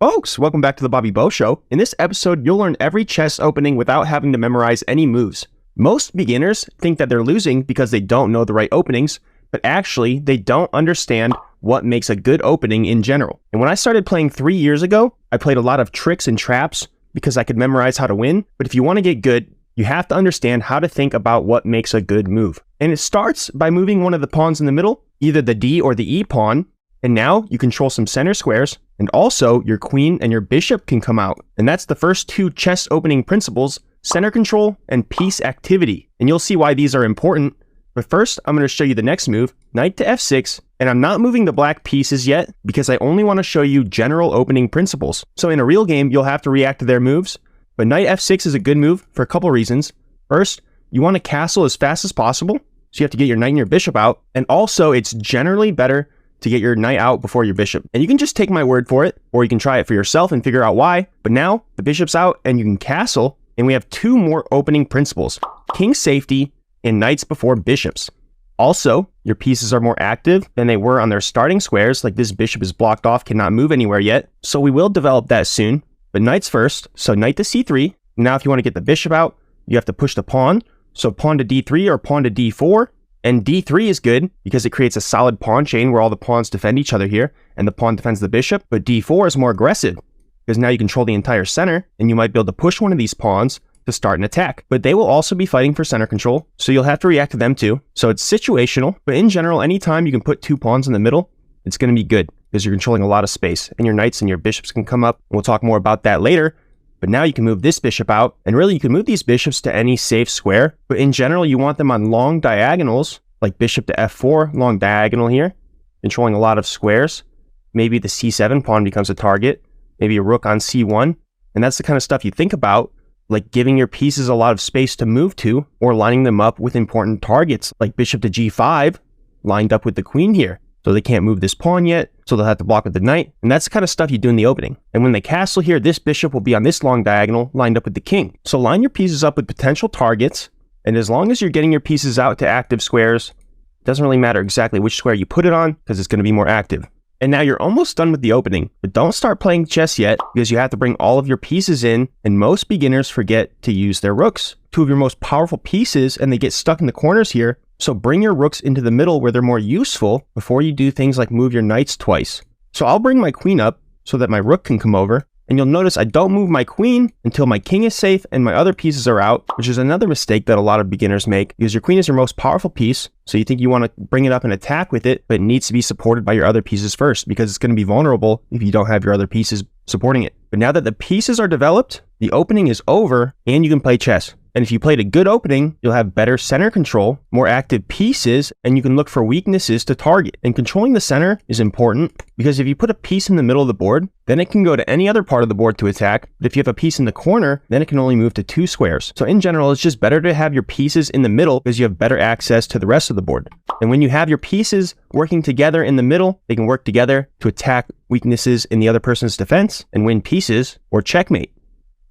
Folks, welcome back to the Bobby Bo Show. In this episode, you'll learn every chess opening without having to memorize any moves. Most beginners think that they're losing because they don't know the right openings, but actually, they don't understand what makes a good opening in general. And when I started playing 3 years ago, I played a lot of tricks and traps because I could memorize how to win. But if you want to get good, you have to understand how to think about what makes a good move. And it starts by moving one of the pawns in the middle, either the D or the E pawn. And now you control some center squares, and also your queen and your bishop can come out. And that's the first two chess opening principles: center control and piece activity. And you'll see why these are important. But first, I'm going to show you the next move, knight to f6, and I'm not moving the black pieces yet because I only want to show you general opening principles. So in a real game, you'll have to react to their moves, but knight f6 is a good move for a couple reasons. First, you want to castle as fast as possible, so you have to get your knight and your bishop out, and also it's generally better to get your knight out before your bishop. And you can just take my word for it, or you can try it for yourself and figure out why. But now the bishop's out and you can castle, and we have two more opening principles: king safety and knights before bishops. Also, your pieces are more active than they were on their starting squares, like this bishop is blocked off, cannot move anywhere yet. So we will develop that soon, but knights first. So knight to c3. Now if you want to get the bishop out, you have to push the pawn. So pawn to d3 or pawn to d4. And d3 is good because it creates a solid pawn chain where all the pawns defend each other here, and the pawn defends the bishop. But d4 is more aggressive because now you control the entire center, and you might be able to push one of these pawns to start an attack. But they will also be fighting for center control, so you'll have to react to them too. So it's situational, but in general, anytime you can put two pawns in the middle, it's going to be good because you're controlling a lot of space, and your knights and your bishops can come up. And we'll talk more about that later. But now you can move this bishop out, and really you can move these bishops to any safe square. But in general, you want them on long diagonals, like bishop to f4, long diagonal here, controlling a lot of squares. Maybe the c7 pawn becomes a target, maybe a rook on c1. And that's the kind of stuff you think about, like giving your pieces a lot of space to move to, or lining them up with important targets, like bishop to g5, lined up with the queen here. So they can't move this pawn yet, so they'll have to block with the knight. And that's the kind of stuff you do in the opening. And when they castle here, this bishop will be on this long diagonal, lined up with the king. So line your pieces up with potential targets, and as long as you're getting your pieces out to active squares, it doesn't really matter exactly which square you put it on, because it's going to be more active. And now you're almost done with the opening, but don't start playing chess yet, because you have to bring all of your pieces in, and most beginners forget to use their rooks. Two of your most powerful pieces, and they get stuck in the corners here. So bring your rooks into the middle where they're more useful before you do things like move your knights twice. So I'll bring my queen up so that my rook can come over. And you'll notice I don't move my queen until my king is safe and my other pieces are out, which is another mistake that a lot of beginners make, because your queen is your most powerful piece. So you think you want to bring it up and attack with it, but it needs to be supported by your other pieces first, because it's going to be vulnerable if you don't have your other pieces supporting it. But now that the pieces are developed, the opening is over and you can play chess. And if you played a good opening, you'll have better center control, more active pieces, and you can look for weaknesses to target. And controlling the center is important because if you put a piece in the middle of the board, then it can go to any other part of the board to attack. But if you have a piece in the corner, then it can only move to two squares. So in general, it's just better to have your pieces in the middle because you have better access to the rest of the board. And when you have your pieces working together in the middle, they can work together to attack weaknesses in the other person's defense and win pieces or checkmate.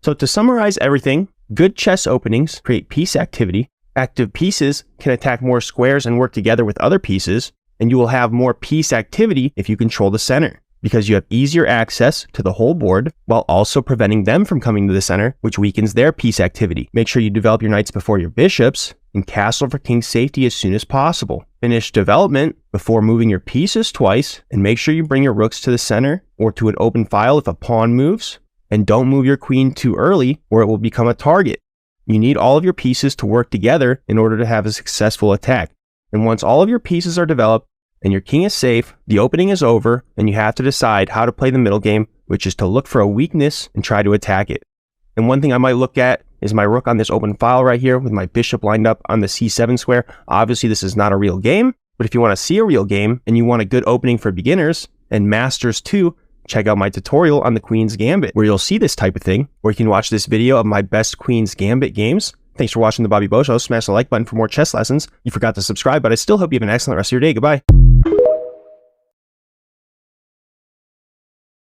So to summarize everything, good chess openings create piece activity. Active pieces can attack more squares and work together with other pieces, and you will have more piece activity if you control the center, because you have easier access to the whole board while also preventing them from coming to the center, which weakens their piece activity. Make sure you develop your knights before your bishops, and castle for king safety as soon as possible. Finish development before moving your pieces twice, and make sure you bring your rooks to the center or to an open file if a pawn moves. And don't move your queen too early or it will become a target. You need all of your pieces to work together in order to have a successful attack. And once all of your pieces are developed and your king is safe, the opening is over and you have to decide how to play the middle game, which is to look for a weakness and try to attack it. And one thing I might look at is my rook on this open file right here with my bishop lined up on the c7 square. Obviously, this is not a real game, but if you want to see a real game and you want a good opening for beginners and masters too, check out my tutorial on the Queen's Gambit, where you'll see this type of thing, or you can watch this video of my best Queen's Gambit games. Thanks for watching the Bobby Bo Show. Smash the like button for more chess lessons. You forgot to subscribe, but I still hope you have an excellent rest of your day. Goodbye.